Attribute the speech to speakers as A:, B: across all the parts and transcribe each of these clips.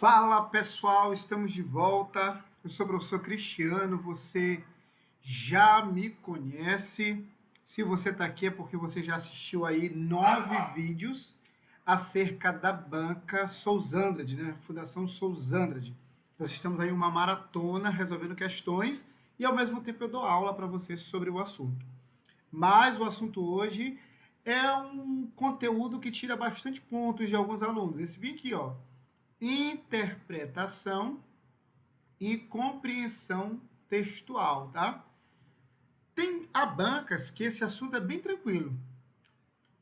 A: Fala pessoal, estamos de volta. Eu sou o professor Cristiano, você já me conhece. Se você está aqui é porque você já assistiu aí 9 vídeos acerca da banca Sousandrade, né? Fundação Sousandrade. Nós estamos aí em uma maratona resolvendo questões e ao mesmo tempo eu dou aula para vocês sobre o assunto. Mas o assunto hoje é um conteúdo que tira bastante pontos de alguns alunos. Esse vídeo aqui, ó. Interpretação e compreensão textual, tá? Há bancas que esse assunto é bem tranquilo,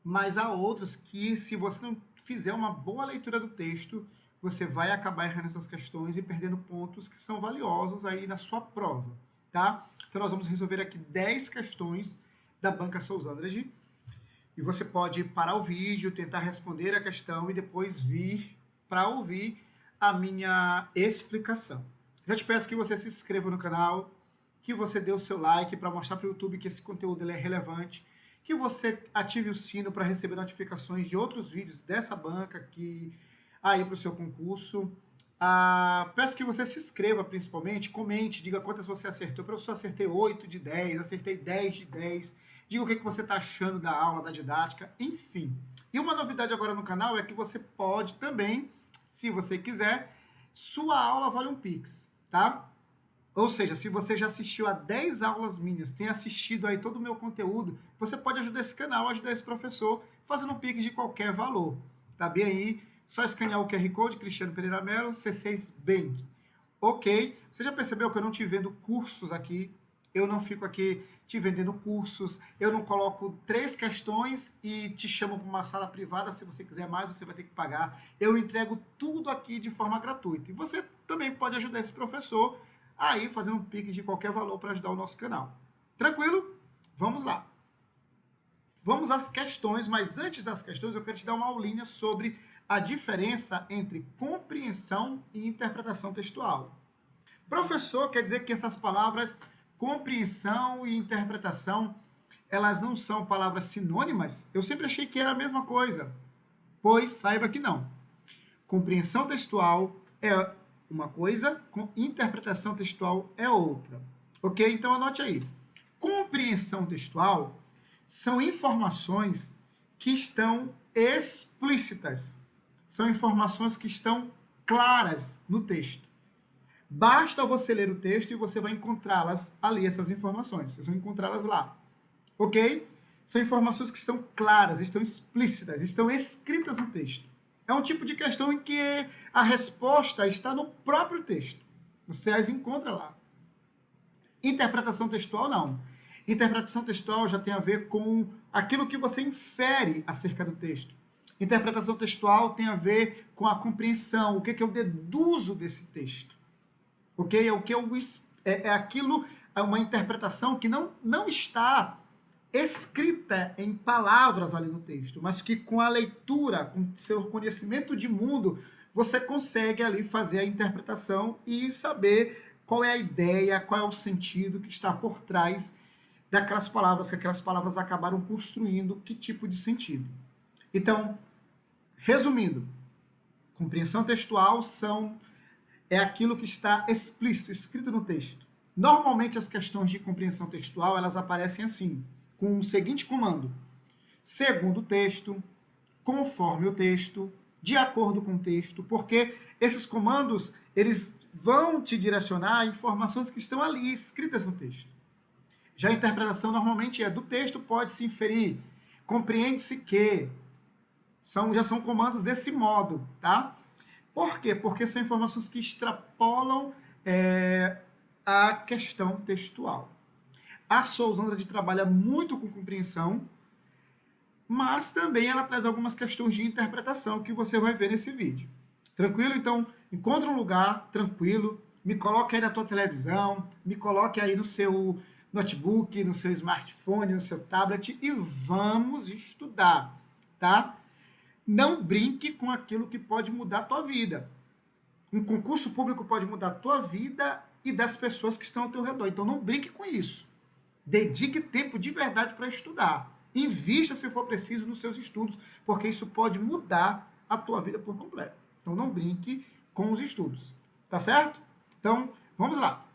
A: mas há outros que, se você não fizer uma boa leitura do texto, você vai acabar errando essas questões e perdendo pontos que são valiosos aí na sua prova, tá? Então nós vamos resolver aqui 10 questões da banca Sousandrade e você pode parar o vídeo, tentar responder a questão e depois vir para ouvir a minha explicação. Já te peço que você se inscreva no canal, que você dê o seu like para mostrar para o YouTube que esse conteúdo ele é relevante, que você ative o sino para receber notificações de outros vídeos dessa banca aqui aí para o seu concurso. Peço que você se inscreva principalmente, comente, diga quantas você acertou. Professor, acertei 8 de 10, acertei 10 de 10. Diga o que você está achando da aula, da didática, enfim. E uma novidade agora no canal é que você pode também, se você quiser, sua aula vale um Pix, tá? Ou seja, se você já assistiu a 10 aulas minhas, tem assistido aí todo o meu conteúdo, você pode ajudar esse canal, ajudar esse professor, fazendo um Pix de qualquer valor. Tá bem aí? Só escanear o QR Code, Cristiano Pereira Melo, C6 Bank. Ok? Você já percebeu que eu não te vendo cursos aqui? Eu não fico aqui te vendendo cursos, eu não coloco 3 questões e te chamo para uma sala privada, se você quiser mais, você vai ter que pagar. Eu entrego tudo aqui de forma gratuita. E você também pode ajudar esse professor aí fazendo um Pix de qualquer valor para ajudar o nosso canal. Tranquilo? Vamos lá. Vamos às questões, mas antes das questões eu quero te dar uma aulinha sobre a diferença entre compreensão e interpretação textual. Professor, quer dizer que essas palavras compreensão e interpretação, elas não são palavras sinônimas? Eu sempre achei que era a mesma coisa, pois saiba que não. Compreensão textual é uma coisa, interpretação textual é outra. Ok? Então anote aí. Compreensão textual são informações que estão explícitas, são informações que estão claras no texto. Basta você ler o texto e você vai encontrá-las ali, essas informações. Vocês vão encontrá-las lá. Ok? São informações que estão claras, estão explícitas, estão escritas no texto. É um tipo de questão em que a resposta está no próprio texto. Você as encontra lá. Interpretação textual, não. Interpretação textual já tem a ver com aquilo que você infere acerca do texto. Interpretação textual tem a ver com a compreensão, o que eu deduzo desse texto. Ok? É aquilo, é uma interpretação que não está escrita em palavras ali no texto, mas que com a leitura, com seu conhecimento de mundo, você consegue ali fazer a interpretação e saber qual é a ideia, qual é o sentido que está por trás daquelas palavras, que aquelas palavras acabaram construindo que tipo de sentido. Então, resumindo, compreensão textual é aquilo que está explícito, escrito no texto. Normalmente as questões de compreensão textual, elas aparecem assim, com o seguinte comando: segundo o texto, conforme o texto, de acordo com o texto, porque esses comandos, eles vão te direcionar a informações que estão ali, escritas no texto. Já a interpretação normalmente é do texto, pode-se inferir, compreende-se que, já são comandos desse modo, tá? Por quê? Porque são informações que extrapolam a questão textual. A Sousandrade trabalha muito com compreensão, mas também ela traz algumas questões de interpretação que você vai ver nesse vídeo. Tranquilo? Então, encontra um lugar tranquilo, me coloque aí na tua televisão, me coloque aí no seu notebook, no seu smartphone, no seu tablet e vamos estudar, tá? Não brinque com aquilo que pode mudar a tua vida. Um concurso público pode mudar a tua vida e das pessoas que estão ao teu redor. Então não brinque com isso. Dedique tempo de verdade para estudar. Invista, se for preciso, nos seus estudos, porque isso pode mudar a tua vida por completo. Então não brinque com os estudos. Tá certo? Então, vamos lá.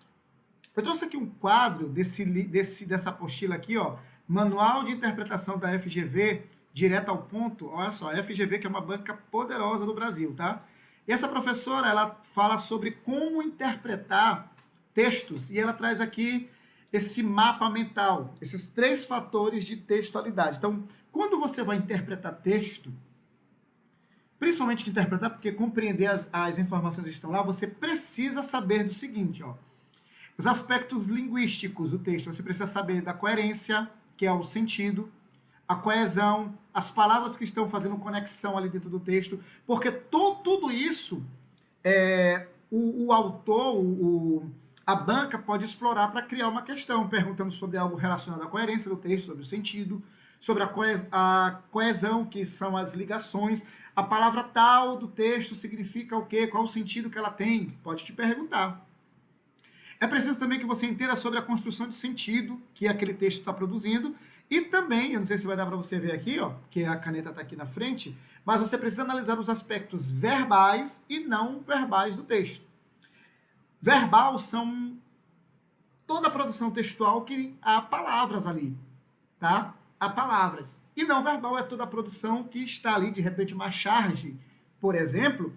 A: Eu trouxe aqui um quadro dessa apostila aqui, ó, Manual de Interpretação da FGV, direto ao ponto. Olha só, a FGV que é uma banca poderosa no Brasil, tá? E essa professora, ela fala sobre como interpretar textos e ela traz aqui esse mapa mental, esses 3 fatores de textualidade. Então, quando você vai interpretar texto, principalmente de interpretar, porque compreender as informações que estão lá, você precisa saber do seguinte, ó. Os aspectos linguísticos do texto, você precisa saber da coerência, que é o sentido, a coesão, as palavras que estão fazendo conexão ali dentro do texto, porque tudo isso o autor, a banca pode explorar para criar uma questão, perguntando sobre algo relacionado à coerência do texto, sobre o sentido, sobre a coesão, que são as ligações, a palavra tal do texto significa o quê? Qual o sentido que ela tem? Pode te perguntar. É preciso também que você entenda sobre a construção de sentido que aquele texto está produzindo e também, eu não sei se vai dar para você ver aqui, ó, porque a caneta está aqui na frente, mas você precisa analisar os aspectos verbais e não verbais do texto. Verbal são toda a produção textual que há palavras ali, tá? Há palavras. E não verbal é toda a produção que está ali, de repente uma charge, por exemplo,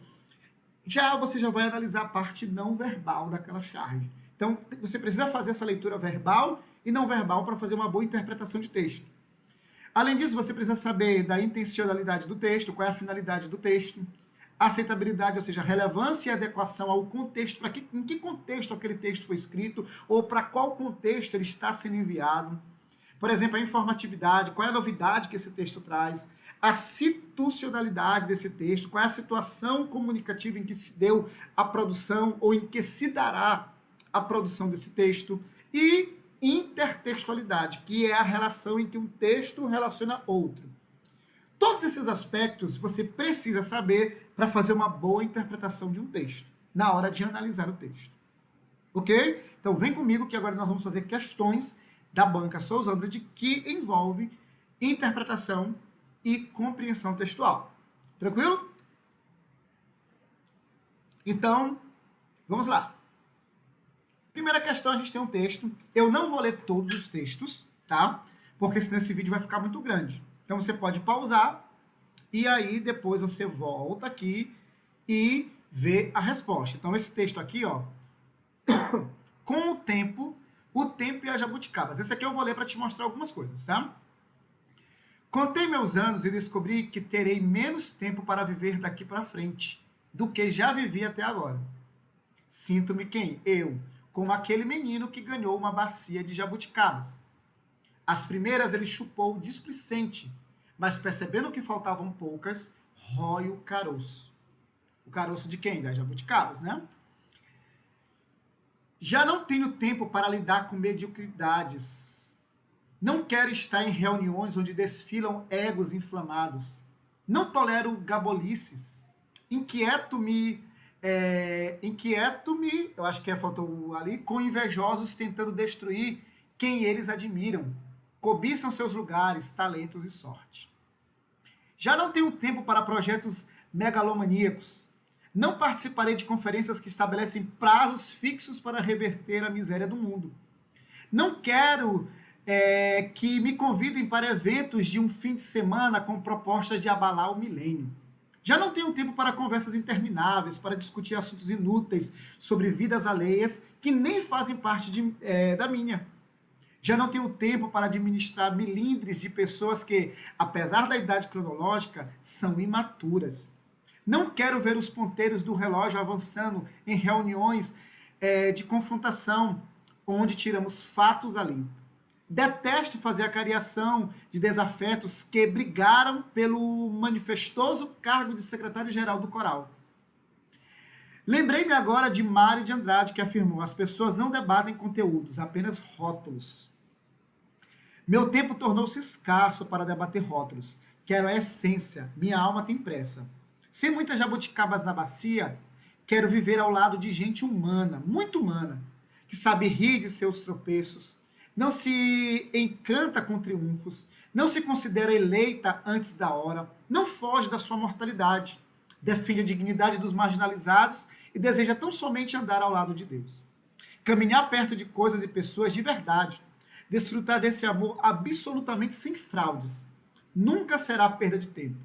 A: você já vai analisar a parte não verbal daquela charge. Então, você precisa fazer essa leitura verbal e não verbal para fazer uma boa interpretação de texto. Além disso, você precisa saber da intencionalidade do texto, qual é a finalidade do texto, aceitabilidade, ou seja, relevância e adequação ao contexto, em que contexto aquele texto foi escrito, ou para qual contexto ele está sendo enviado. Por exemplo, a informatividade, qual é a novidade que esse texto traz, a situacionalidade desse texto, qual é a situação comunicativa em que se deu a produção ou em que se dará a produção desse texto, e intertextualidade, que é a relação em que um texto relaciona outro. Todos esses aspectos você precisa saber para fazer uma boa interpretação de um texto, na hora de analisar o texto. Ok? Então vem comigo que agora nós vamos fazer questões da banca Souza Andrade que envolve interpretação e compreensão textual. Tranquilo? Então, vamos lá. Primeira questão, a gente tem um texto. Eu não vou ler todos os textos, tá? Porque senão esse vídeo vai ficar muito grande. Então você pode pausar e aí depois você volta aqui e vê a resposta. Então esse texto aqui, ó, com o tempo e as jabuticabas. Esse aqui eu vou ler para te mostrar algumas coisas, tá? Contei meus anos e descobri que terei menos tempo para viver daqui para frente do que já vivi até agora. Sinto-me quem? Eu, como aquele menino que ganhou uma bacia de jabuticabas. As primeiras ele chupou displicente, mas percebendo que faltavam poucas, rói o caroço. O caroço de quem? Das jabuticabas, né? Já não tenho tempo para lidar com mediocridades. Não quero estar em reuniões onde desfilam egos inflamados. Não tolero gabolices. Inquieto-me, eu acho que faltou ali, com invejosos tentando destruir quem eles admiram. Cobiçam seus lugares, talentos e sorte. Já não tenho tempo para projetos megalomaníacos. Não participarei de conferências que estabelecem prazos fixos para reverter a miséria do mundo. Não quero que me convidem para eventos de um fim de semana com propostas de abalar o milênio. Já não tenho tempo para conversas intermináveis, para discutir assuntos inúteis sobre vidas alheias que nem fazem parte da minha. Já não tenho tempo para administrar milindres de pessoas que, apesar da idade cronológica, são imaturas. Não quero ver os ponteiros do relógio avançando em reuniões de confrontação, onde tiramos fatos a limpo. Detesto fazer a cariação de desafetos que brigaram pelo manifestoso cargo de secretário-geral do coral. Lembrei-me agora de Mário de Andrade, que afirmou: as pessoas não debatem conteúdos, apenas rótulos. Meu tempo tornou-se escasso para debater rótulos. Quero a essência, minha alma tem pressa. Sem muitas jabuticabas na bacia, quero viver ao lado de gente humana, muito humana, que sabe rir de seus tropeços, não se encanta com triunfos, não se considera eleita antes da hora, não foge da sua mortalidade, defende a dignidade dos marginalizados e deseja tão somente andar ao lado de Deus. Caminhar perto de coisas e pessoas de verdade. Desfrutar desse amor absolutamente sem fraudes. Nunca será perda de tempo.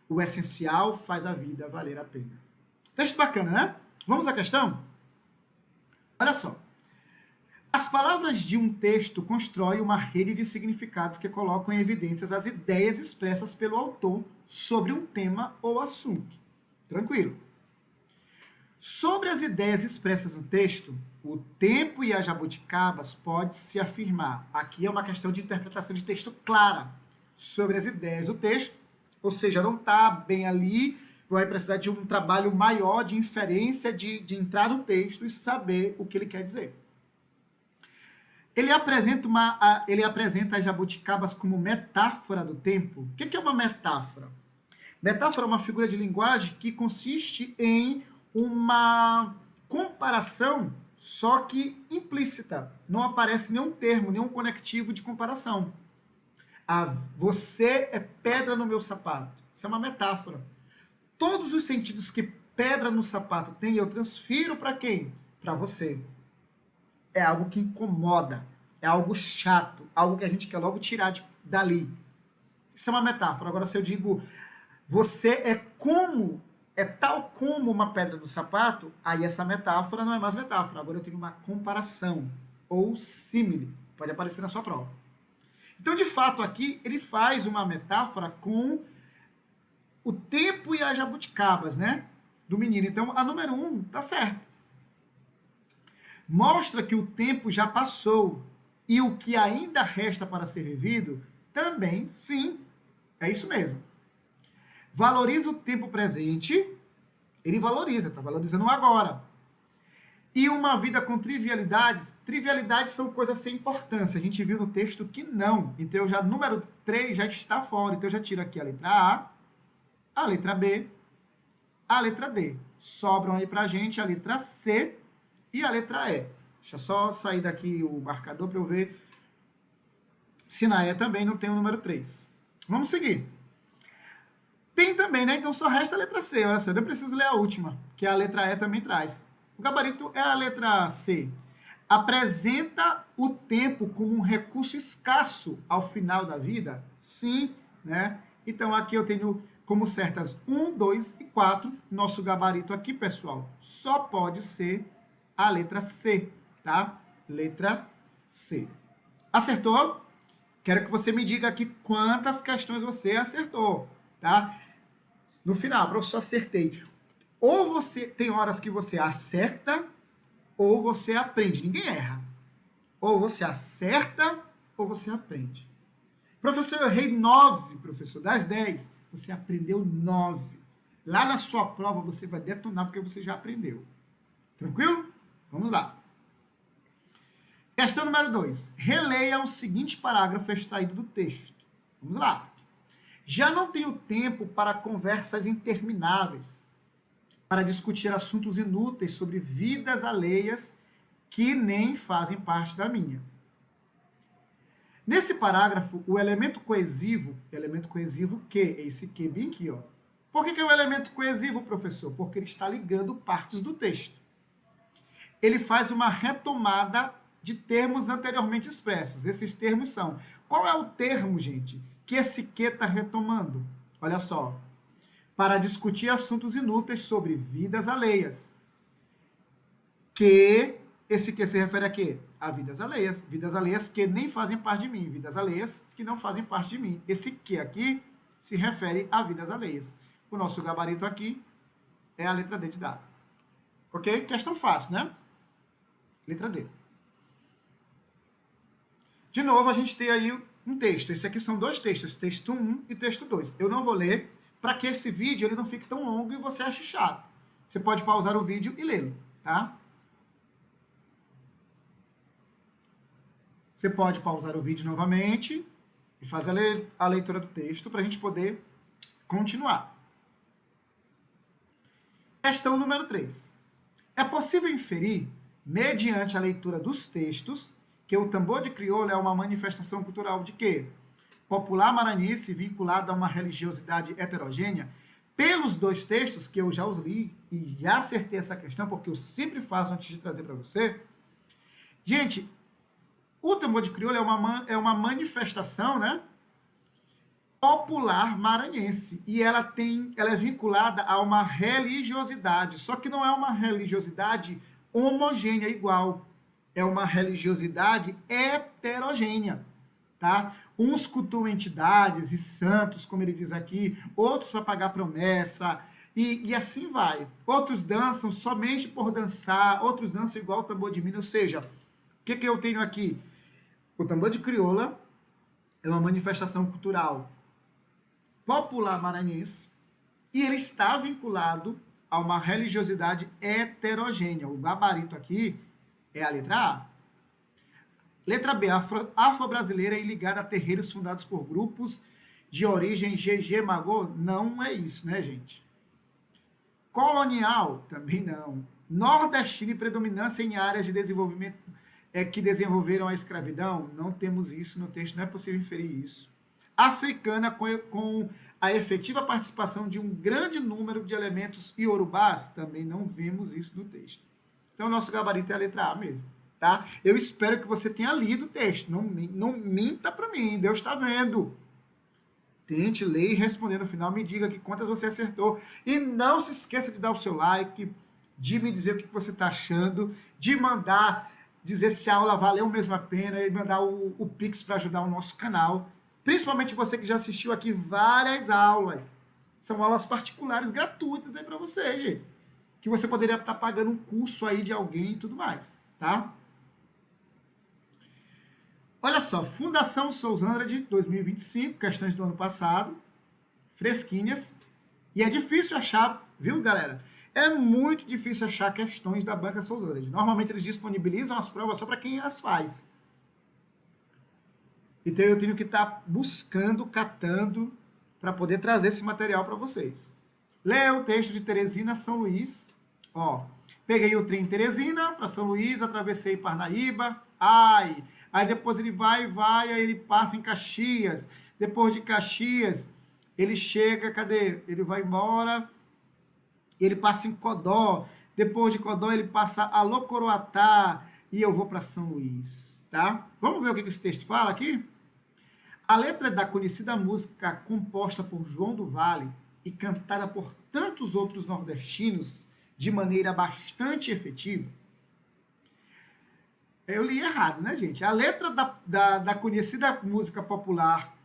A: O essencial faz a vida valer a pena. Texto bacana, né? Vamos à questão? Olha só. As palavras de um texto constroem uma rede de significados que colocam em evidências as ideias expressas pelo autor sobre um tema ou assunto. Tranquilo. Sobre as ideias expressas no texto, o tempo e as jabuticabas pode-se afirmar. Aqui é uma questão de interpretação de texto clara sobre as ideias do texto, ou seja, não está bem ali, vai precisar de um trabalho maior de inferência, de entrar no texto e saber o que ele quer dizer. Ele apresenta as jabuticabas como metáfora do tempo. O que é uma metáfora? Metáfora é uma figura de linguagem que consiste em uma comparação, só que implícita. Não aparece nenhum termo, nenhum conectivo de comparação. Você é pedra no meu sapato. Isso é uma metáfora. Todos os sentidos que pedra no sapato tem, eu transfiro para quem? Para você. É algo que incomoda, é algo chato, algo que a gente quer logo tirar dali. Isso é uma metáfora. Agora, se eu digo, você é tal como uma pedra no sapato, aí essa metáfora não é mais metáfora. Agora eu tenho uma comparação, ou símile, pode aparecer na sua prova. Então, de fato, aqui ele faz uma metáfora com o tempo e as jabuticabas, né? Do menino. Então, a número 1 tá certa. Mostra que o tempo já passou e o que ainda resta para ser vivido também, sim, é isso mesmo. Valoriza o tempo presente, ele valoriza, está valorizando o agora. E uma vida com trivialidades são coisas sem importância. A gente viu no texto que não. Então, número 3 já está fora. Então, eu já tiro aqui a letra A letra B, a letra D. Sobram aí pra gente a letra C e a letra E. Deixa eu só sair daqui o marcador para eu ver se na E também não tem o número 3. Vamos seguir. Tem também, né? Então só resta a letra C. Olha só, eu não preciso ler a última, que a letra E também traz. O gabarito é a letra C. Apresenta o tempo como um recurso escasso ao final da vida? Sim, né? Então aqui eu tenho como certas 1, 2 e 4. Nosso gabarito aqui, pessoal, só pode ser a letra C, tá? Letra C. Acertou? Quero que você me diga aqui quantas questões você acertou, tá? No final, professor, acertei. Ou você tem horas que você acerta, ou você aprende. Ninguém erra. Ou você acerta, ou você aprende. Professor, eu errei 9, professor, das 10. Você aprendeu 9. Lá na sua prova você vai detonar porque você já aprendeu. Tranquilo? Vamos lá. Questão número 2. Releia o seguinte parágrafo extraído do texto. Vamos lá. Já não tenho tempo para conversas intermináveis, para discutir assuntos inúteis sobre vidas alheias que nem fazem parte da minha. Nesse parágrafo, o elemento coesivo que? É esse que bem aqui, ó. Por que é um elemento coesivo, professor? Porque ele está ligando partes do texto. Ele faz uma retomada de termos anteriormente expressos. Esses termos são... Qual é o termo, gente, que esse que está retomando? Olha só. Para discutir assuntos inúteis sobre vidas alheias. Que... Esse que se refere a quê? A vidas alheias. Vidas alheias que nem fazem parte de mim. Vidas alheias que não fazem parte de mim. Esse que aqui se refere a vidas alheias. O nosso gabarito aqui é a letra D de dado. Ok? Questão fácil, né? Letra D. De novo, a gente tem aí um texto. Esse aqui são dois textos, texto 1 e texto 2. Eu não vou ler para que esse vídeo ele não fique tão longo e você ache chato. Você pode pausar o vídeo e lê-lo, tá? Você pode pausar o vídeo novamente e fazer a leitura do texto para a gente poder continuar. Questão número 3. É possível inferir, mediante a leitura dos textos, que o tambor de crioula é uma manifestação cultural de quê? Popular maranhense vinculada a uma religiosidade heterogênea? Pelos dois textos que eu já os li e já acertei essa questão, porque eu sempre faço antes de trazer para você. Gente, o tambor de crioula é uma manifestação, né, popular maranhense. E ela é vinculada a uma religiosidade. Só que não é uma religiosidade homogênea, igual. É uma religiosidade heterogênea. Tá? Uns cultuam entidades e santos, como ele diz aqui, outros para pagar promessa, e assim vai. Outros dançam somente por dançar, outros dançam igual o tambor de Minas. Ou seja, o que eu tenho aqui? O tambor de crioula é uma manifestação cultural popular maranhense e ele está vinculado a uma religiosidade heterogênea. O gabarito aqui é a letra A. Letra B, afro-brasileira e ligada a terreiros fundados por grupos de origem GG Magô? Não é isso, né, gente? Colonial? Também não. Nordestino e predominância em áreas de desenvolvimento que desenvolveram a escravidão? Não temos isso no texto, não é possível inferir isso. Africana com a efetiva participação de um grande número de elementos iorubás? Também não vemos isso no texto. Então, o nosso gabarito é a letra A mesmo. Tá? Eu espero que você tenha lido o texto. Não minta para mim. Deus está vendo. Tente ler e responder no final. Me diga que quantas você acertou. E não se esqueça de dar o seu like, de me dizer o que você está achando, de mandar dizer se a aula valeu mesmo a pena e mandar o Pix para ajudar o nosso canal. Principalmente você que já assistiu aqui várias aulas. São aulas particulares gratuitas aí para você, gente. Que você poderia estar pagando um curso aí de alguém e tudo mais, tá? Olha só, Fundação Sousandra de 2025, questões do ano passado, fresquinhas, e é difícil achar, viu, galera? É muito difícil achar questões da Banca Sousandra. Normalmente eles disponibilizam as provas só para quem as faz. Então eu tenho que estar buscando, catando, para poder trazer esse material para vocês. Leia o texto de Teresina, São Luís. Ó, peguei o trem em Teresina para São Luís, atravessei Parnaíba. Aí depois ele vai, aí ele passa em Caxias. Depois de Caxias, ele chega, cadê? Ele vai embora, ele passa em Codó. Depois de Codó, ele passa a Locoroatá e eu vou para São Luís, tá? Vamos ver o que esse texto fala aqui? A letra da conhecida música composta por João do Vale e cantada por tantos outros nordestinos de maneira bastante efetiva. Eu li errado, né, gente? A letra da conhecida música popular,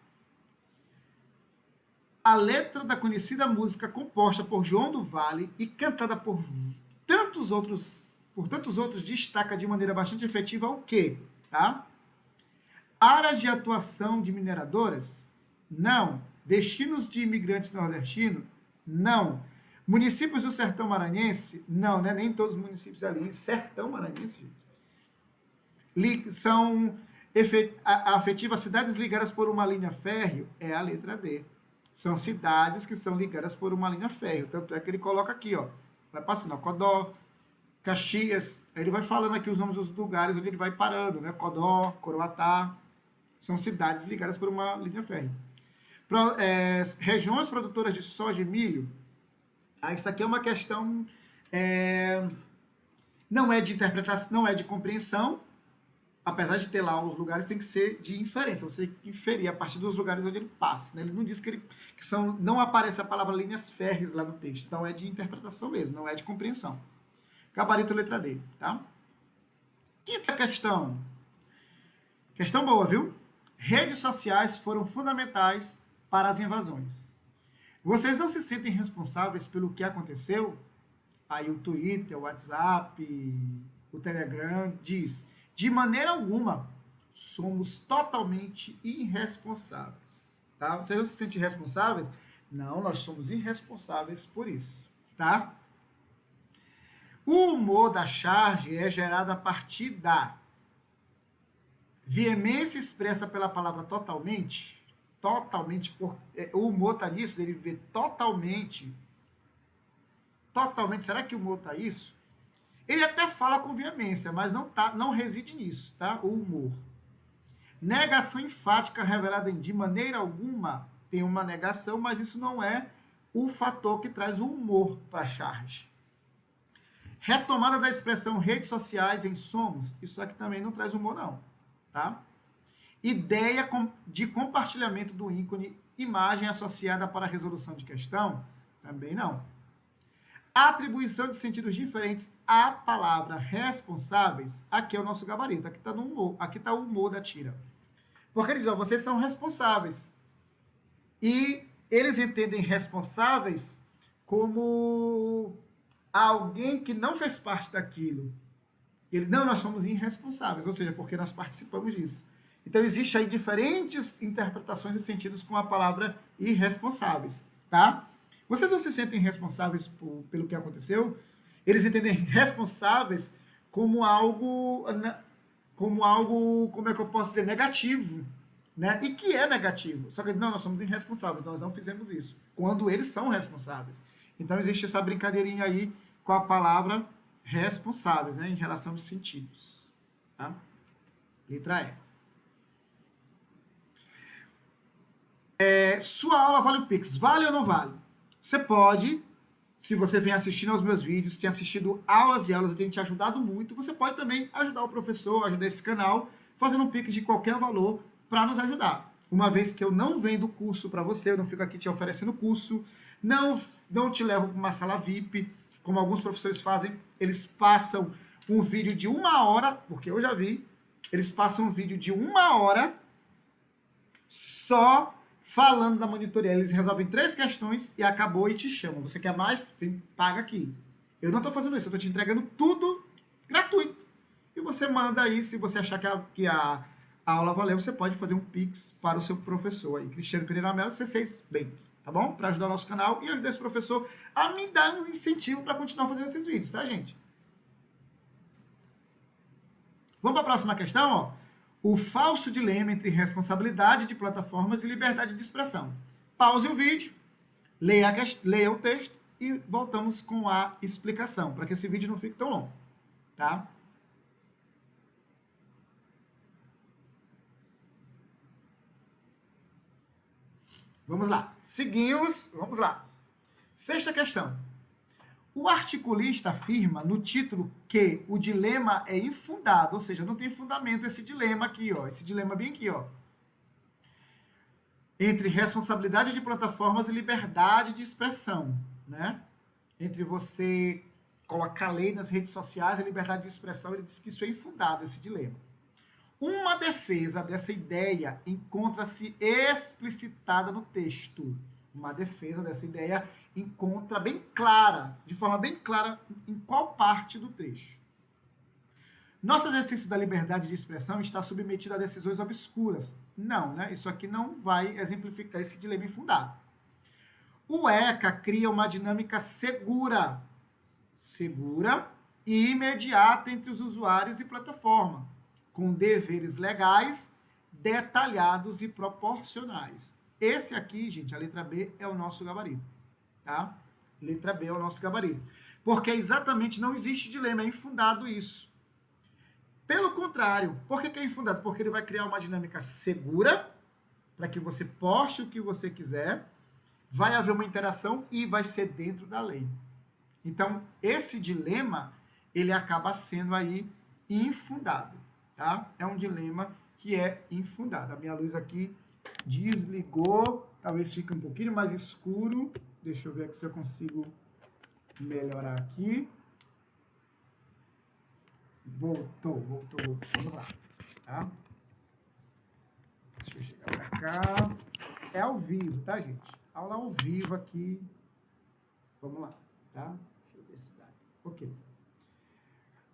A: a letra da conhecida música composta por João do Vale e cantada por tantos outros destaca de maneira bastante efetiva o quê? Tá? Áreas de atuação de mineradoras? Não. Destinos de imigrantes nordestinos? Não. Municípios do sertão maranhense? Não, né? Nem todos os municípios ali. Sertão maranhense, gente. São afetivas cidades ligadas por uma linha férrea? É a letra D. São cidades que são ligadas por uma linha férrea. Tanto é que ele coloca aqui, ó. Vai passando, ó, Codó, Caxias. Aí ele vai falando aqui os nomes dos lugares onde ele vai parando, né? Codó, Coroatá. São cidades ligadas por uma linha férrea. Regiões produtoras de soja e milho. Isso aqui é uma questão, não é de interpretação, não é de compreensão, apesar de ter lá os lugares, tem que ser de inferência, você tem que inferir a partir dos lugares onde ele passa, né? Ele não diz que não aparece a palavra linhas férreas lá no texto, então é de interpretação mesmo, não é de compreensão. Gabarito letra D, tá? Quinta questão. Questão boa, viu? Redes sociais foram fundamentais para as invasões. Vocês não se sentem responsáveis pelo que aconteceu? Aí o Twitter, o WhatsApp, o Telegram diz: de maneira alguma, somos totalmente irresponsáveis. Tá? Vocês não se sentem responsáveis? Não, nós somos irresponsáveis por isso. Tá? O humor da charge é gerado a partir da veemência expressa pela palavra totalmente, o humor está nisso, ele vê totalmente, será que o humor está isso? Ele até fala com veemência, mas não reside nisso, tá? O humor. Negação enfática revelada em de maneira alguma, tem uma negação, mas isso não é o fator que traz o humor para a charge. Retomada da expressão redes sociais em somos, isso aqui também não traz humor não, tá? Ideia de compartilhamento do ícone, imagem associada para a resolução de questão, também não. Atribuição de sentidos diferentes à palavra responsáveis, aqui é o nosso gabarito, aqui está no humor, aqui está o humor da tira. Porque eles dizem, vocês são responsáveis. E eles entendem responsáveis como alguém que não fez parte daquilo. Ele, não, nós somos irresponsáveis, ou seja, porque nós participamos disso. Então, existe aí diferentes interpretações e sentidos com a palavra irresponsáveis, tá? Vocês não se sentem responsáveis pelo que aconteceu? Eles entendem responsáveis como algo, como é que eu posso dizer, negativo, né? E que é negativo. Só que, não, nós somos irresponsáveis, nós não fizemos isso. Quando eles são responsáveis. Então, existe essa brincadeirinha aí com a palavra responsáveis, né? Em relação aos sentidos. Tá? Letra E. Sua aula vale o Pix. Vale ou não vale? Você pode, se você vem assistindo aos meus vídeos, tem assistido aulas e aulas, eu tenho te ajudado muito, você pode também ajudar o professor, ajudar esse canal, fazendo um Pix de qualquer valor para nos ajudar. Uma vez que eu não vendo curso para você, eu não fico aqui te oferecendo curso, não te levo para uma sala VIP, como alguns professores fazem, eles passam um vídeo de 1 hora, porque eu já vi, eles passam um vídeo de 1 hora só falando da monitoria. Eles resolvem 3 questões e acabou e te chamam. Você quer mais? Paga aqui. Eu não estou fazendo isso, eu estou te entregando tudo gratuito. E você manda aí, se você achar que a aula valeu, você pode fazer um Pix para o seu professor aí, Cristiano Pereira Melo, C6 Bank, tá bom? Para ajudar o nosso canal e ajudar esse professor a me dar um incentivo para continuar fazendo esses vídeos, tá, gente? Vamos para a próxima questão, ó. O falso dilema entre responsabilidade de plataformas e liberdade de expressão. Pause o vídeo, leia o texto e voltamos com a explicação, para que esse vídeo não fique tão longo, tá? Vamos lá. Seguimos, vamos lá. 6ª questão. O articulista afirma no título que o dilema é infundado, ou seja, não tem fundamento esse dilema aqui, ó, esse dilema bem aqui, ó, entre responsabilidade de plataformas e liberdade de expressão, né? Entre você colocar lei nas redes sociais e liberdade de expressão, ele diz que isso é infundado, esse dilema. Uma defesa dessa ideia encontra-se explicitada no texto. Uma defesa dessa ideia encontra bem clara, de forma bem clara, em qual parte do trecho. Nosso exercício da liberdade de expressão está submetido a decisões obscuras. Não, né? Isso aqui não vai exemplificar esse dilema infundado. O ECA cria uma dinâmica segura e imediata entre os usuários e plataforma, com deveres legais, detalhados e proporcionais. Esse aqui, gente, a letra B é o nosso gabarito, tá? Letra B é o nosso gabarito. Porque exatamente não existe dilema, é infundado isso. Pelo contrário, por que é infundado? Porque ele vai criar uma dinâmica segura, para que você poste o que você quiser, vai haver uma interação e vai ser dentro da lei. Então, esse dilema, ele acaba sendo aí infundado, tá? É um dilema que é infundado. A minha luz aqui desligou, talvez fique um pouquinho mais escuro. Deixa eu ver aqui se eu consigo melhorar aqui. Voltou. Vamos lá, tá? Deixa eu chegar pra cá. É ao vivo, tá, gente? Aula ao vivo aqui. Vamos lá, tá? Deixa eu ver se dá. Ok.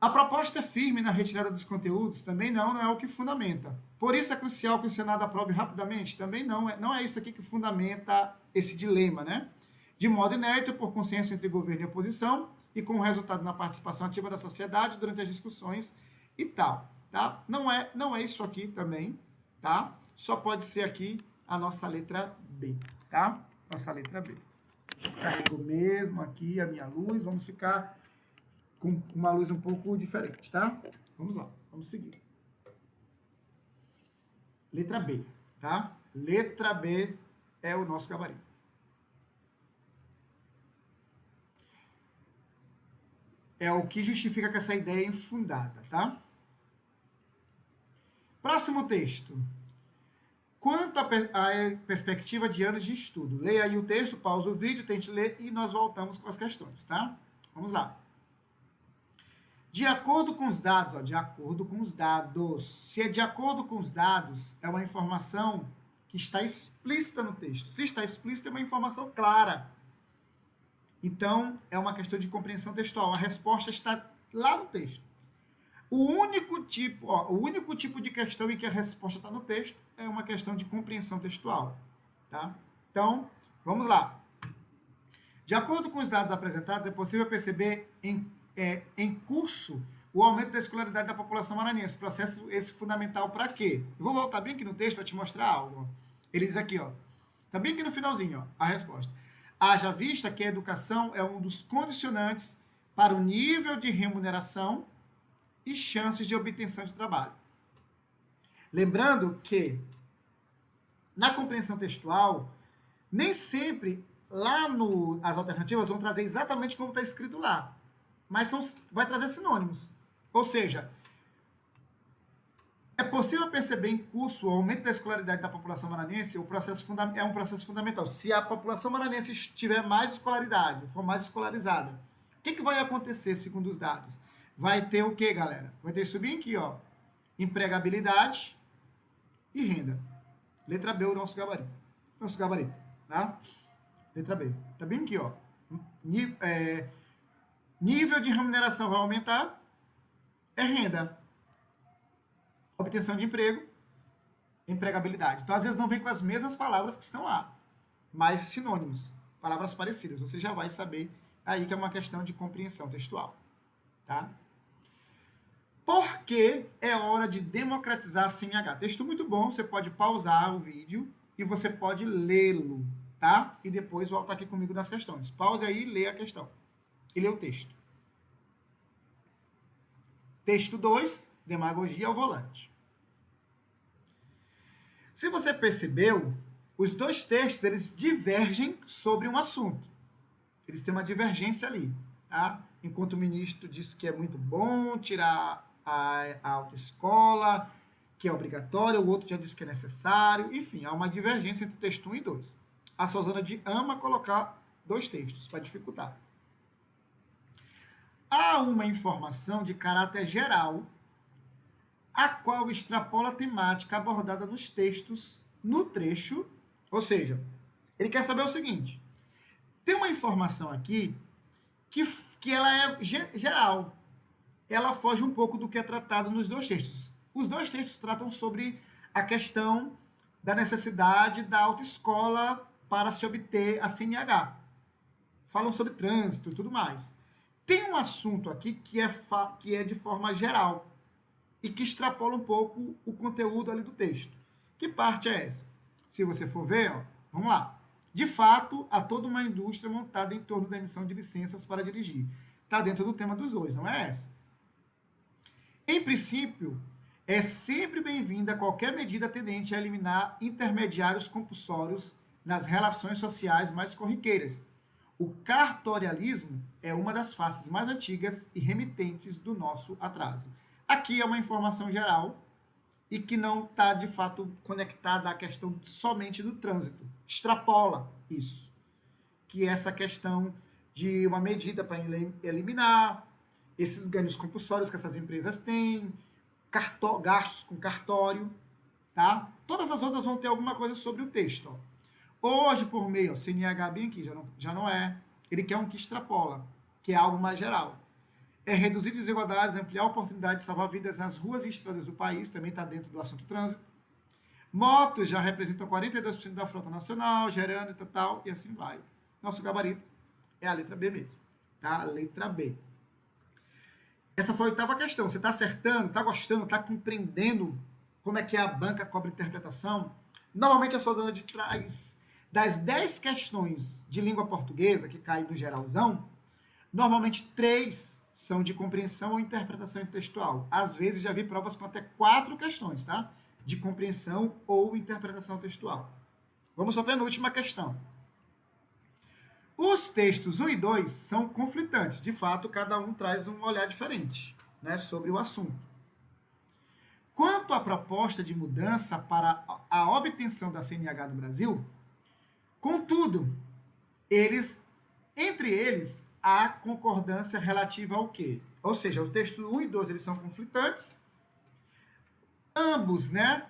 A: A proposta é firme na retirada dos conteúdos? Também não é o que fundamenta. Por isso é crucial que o Senado aprove rapidamente? Também não é isso aqui que fundamenta esse dilema, né? De modo inédito, por consenso entre governo e oposição, e com resultado na participação ativa da sociedade durante as discussões e tal, tá? Não é isso aqui também, tá? Só pode ser aqui a nossa letra B, tá? Nossa letra B. Descarregou mesmo aqui a minha luz, vamos ficar com uma luz um pouco diferente, tá? Vamos lá, vamos seguir. Letra B, tá? Letra B é o nosso gabarito. é o que justifica que essa ideia é infundada, tá? Próximo texto. Quanto à perspectiva de anos de estudo. Leia aí o texto, pausa o vídeo, tente ler e nós voltamos com as questões, tá? Vamos lá. De acordo com os dados, ó, de acordo com os dados. Se é de acordo com os dados, é uma informação que está explícita no texto. Se está explícita, é uma informação clara. Então, é uma questão de compreensão textual. A resposta está lá no texto. O único tipo de questão em que a resposta está no texto é uma questão de compreensão textual. Tá? Então, vamos lá. De acordo com os dados apresentados, é possível perceber em curso o aumento da escolaridade da população maranhense. Processo esse fundamental para quê? Eu vou voltar bem aqui no texto para te mostrar algo. Ele diz aqui, ó, tá bem aqui no finalzinho, ó, a resposta. Haja vista que a educação é um dos condicionantes para o nível de remuneração e chances de obtenção de trabalho. Lembrando que, na compreensão textual, nem sempre lá as alternativas vão trazer exatamente como está escrito lá, mas vai trazer sinônimos. Ou seja, é possível perceber em curso o aumento da escolaridade da população maranhense, é um processo fundamental. Se a população maranhense tiver mais escolaridade, for mais escolarizada, o que vai acontecer segundo os dados? Vai ter o que, galera? Vai ter subir aqui, ó, empregabilidade e renda. Letra B, o nosso gabarito. Nosso gabarito, tá? Letra B. Tá bem aqui, ó. Nível de remuneração vai aumentar, é renda. Obtenção de emprego, empregabilidade. Então, às vezes, não vem com as mesmas palavras que estão lá, mas sinônimos, palavras parecidas. Você já vai saber aí que é uma questão de compreensão textual. Tá? Porque é hora de democratizar a CNH. Texto muito bom, você pode pausar o vídeo e você pode lê-lo, tá? E depois voltar aqui comigo nas questões. Pause aí e lê a questão. E lê o texto. Texto 2, demagogia ao volante. Se você percebeu, os dois textos, eles divergem sobre um assunto. Eles têm uma divergência ali, tá? Enquanto o ministro diz que é muito bom tirar a autoescola, que é obrigatório, o outro já disse que é necessário. Enfim, há uma divergência entre o texto 1 e 2. A Suzana ama colocar dois textos para dificultar. Há uma informação de caráter geral, a qual extrapola a temática abordada nos textos, no trecho, ou seja, ele quer saber o seguinte, tem uma informação aqui que ela é geral, ela foge um pouco do que é tratado nos dois textos. Os dois textos tratam sobre a questão da necessidade da autoescola para se obter a CNH. Falam sobre trânsito e tudo mais. Tem um assunto aqui que é de forma geral e que extrapola um pouco o conteúdo ali do texto. Que parte é essa? Se você for ver, ó, vamos lá. De fato, há toda uma indústria montada em torno da emissão de licenças para dirigir. Está dentro do tema dos dois, não é essa? Em princípio, é sempre bem-vinda qualquer medida tendente a eliminar intermediários compulsórios nas relações sociais mais corriqueiras. O cartorialismo é uma das faces mais antigas e remitentes do nosso atraso. Aqui é uma informação geral e que não está, de fato, conectada à questão somente do trânsito. Extrapola isso. Que é essa questão de uma medida para eliminar esses ganhos compulsórios que essas empresas têm, gastos com cartório, tá? Todas as outras vão ter alguma coisa sobre o texto. Ó. Hoje, por meio, ó, CNH bem aqui, já não é. Ele quer um que extrapola, que é algo mais geral. É reduzir desigualdades, ampliar a oportunidade de salvar vidas nas ruas e estradas do país, também está dentro do assunto trânsito. Motos já representam 42% da frota nacional, gerando e tal, e assim vai. Nosso gabarito é a letra B mesmo, tá? A letra B. Essa foi a oitava questão. Você está acertando, está gostando, está compreendendo como é que a banca cobra interpretação? Normalmente a Suzana traz das 10 questões de língua portuguesa, que cai no geralzão, normalmente 3 são de compreensão ou interpretação textual. Às vezes já vi provas com até 4 questões, tá? De compreensão ou interpretação textual. Vamos para a penúltima questão. Os textos 1 e 2 são conflitantes. De fato, cada um traz um olhar diferente, né, sobre o assunto. Quanto à proposta de mudança para a obtenção da CNH no Brasil, contudo, entre eles, há concordância relativa ao quê? Ou seja, o texto 1 e 2 eles são conflitantes. Ambos, né,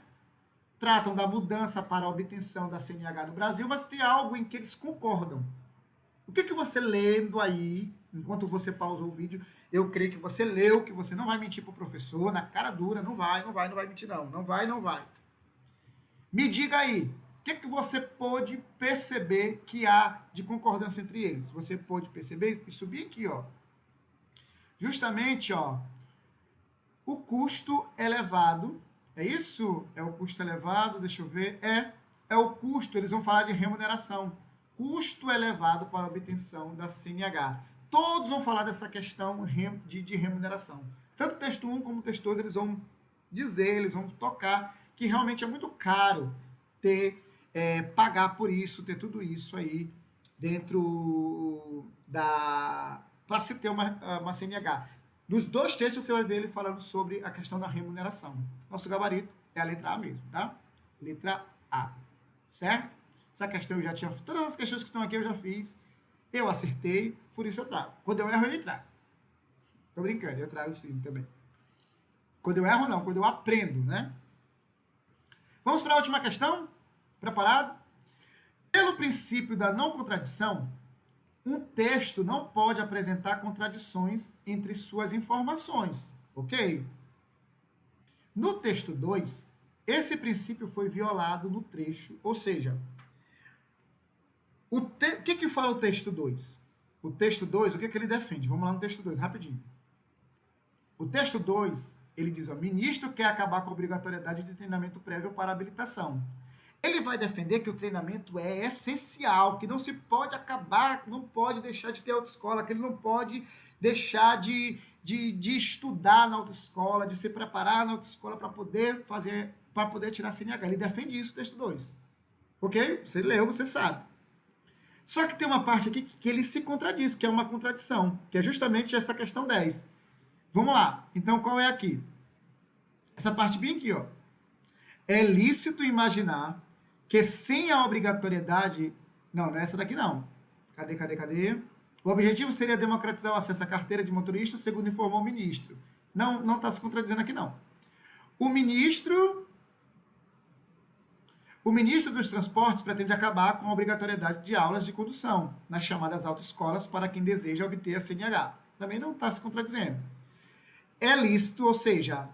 A: tratam da mudança para a obtenção da CNH no Brasil, mas tem algo em que eles concordam. O que você lendo aí, enquanto você pausou o vídeo, eu creio que você leu, que você não vai mentir para o professor, na cara dura, não vai mentir não, não vai. Me diga aí, o que você pôde perceber que há de concordância entre eles? Você pôde perceber e subir aqui, ó. Justamente, ó, o custo elevado, é isso? É o custo elevado, deixa eu ver, é o custo, eles vão falar de remuneração. Custo elevado para a obtenção da CNH. Todos vão falar dessa questão de remuneração. Tanto o texto 1 como o texto 2, eles vão dizer, eles vão tocar que realmente é muito caro pagar por isso, ter tudo isso aí dentro para se ter uma CNH. Dos dois textos você vai ver ele falando sobre a questão da remuneração. Nosso gabarito é a letra A mesmo, tá? Letra A, certo? Essa questão eu já tinha... Todas as questões que estão aqui eu já fiz. Eu acertei, por isso eu trago. Quando eu erro, eu nem trago. Tô brincando, eu trago sim também. Quando eu erro, não. Quando eu aprendo, né? Vamos para a última questão? Preparado? Pelo princípio da não contradição, um texto não pode apresentar contradições entre suas informações, ok? No texto 2, esse princípio foi violado no trecho, ou seja, o que fala o texto 2? O texto 2, o que ele defende? Vamos lá no texto 2, rapidinho. O texto 2, ele diz, ó, ministro quer acabar com a obrigatoriedade de treinamento prévio para habilitação. Ele vai defender que o treinamento é essencial, que não se pode acabar, não pode deixar de ter autoescola, que ele não pode deixar de estudar na autoescola, de se preparar na autoescola para poder tirar a CNH. Ele defende isso, o texto 2. Ok? Você leu, você sabe. Só que tem uma parte aqui que ele se contradiz, que é uma contradição, que é justamente essa questão 10. Vamos lá. Então, qual é aqui? Essa parte bem aqui, ó. É lícito imaginar que sem a obrigatoriedade... Não é essa daqui, não. Cadê? O objetivo seria democratizar o acesso à carteira de motorista, segundo informou o ministro. Não está se contradizendo aqui, não. O ministro dos Transportes pretende acabar com a obrigatoriedade de aulas de condução nas chamadas autoescolas para quem deseja obter a CNH. Também não está se contradizendo. É lícito, ou seja,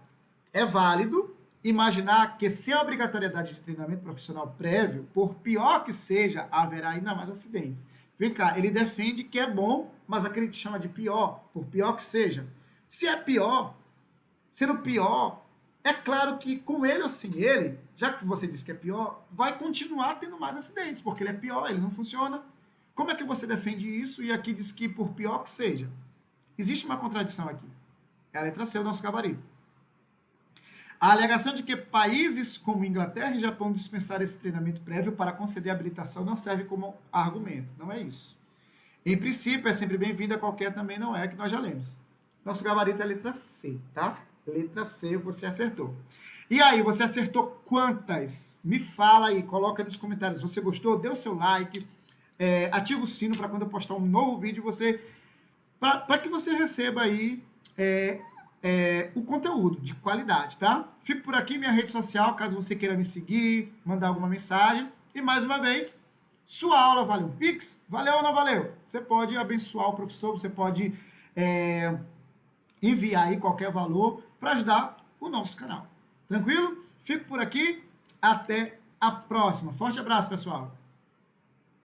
A: é válido imaginar que sem a obrigatoriedade de treinamento profissional prévio, por pior que seja, haverá ainda mais acidentes. Vem cá, ele defende que é bom, mas aquele que chama de pior, por pior que seja. Se é pior, sendo pior, é claro que com ele ou sem ele, já que você disse que é pior, vai continuar tendo mais acidentes, porque ele é pior, ele não funciona. Como é que você defende isso e aqui diz que por pior que seja? Existe uma contradição aqui. É a letra C, o nosso gabarito. A alegação de que países como Inglaterra e Japão dispensaram esse treinamento prévio para conceder habilitação não serve como argumento. Não é isso. Em princípio, é sempre bem-vinda, qualquer também não é, que nós já lemos. Nosso gabarito é a letra C, tá? Letra C, você acertou. E aí, você acertou quantas? Me fala aí, coloca nos comentários. Se você gostou, dê o seu like, ativa o sino para quando eu postar um novo vídeo, para que você receba aí o conteúdo de qualidade, tá? Fico por aqui, minha rede social, caso você queira me seguir, mandar alguma mensagem. E mais uma vez, sua aula valeu um Pix? Valeu ou não valeu? Você pode abençoar o professor, você pode enviar aí qualquer valor para ajudar o nosso canal. Tranquilo? Fico por aqui, até a próxima. Forte abraço, pessoal!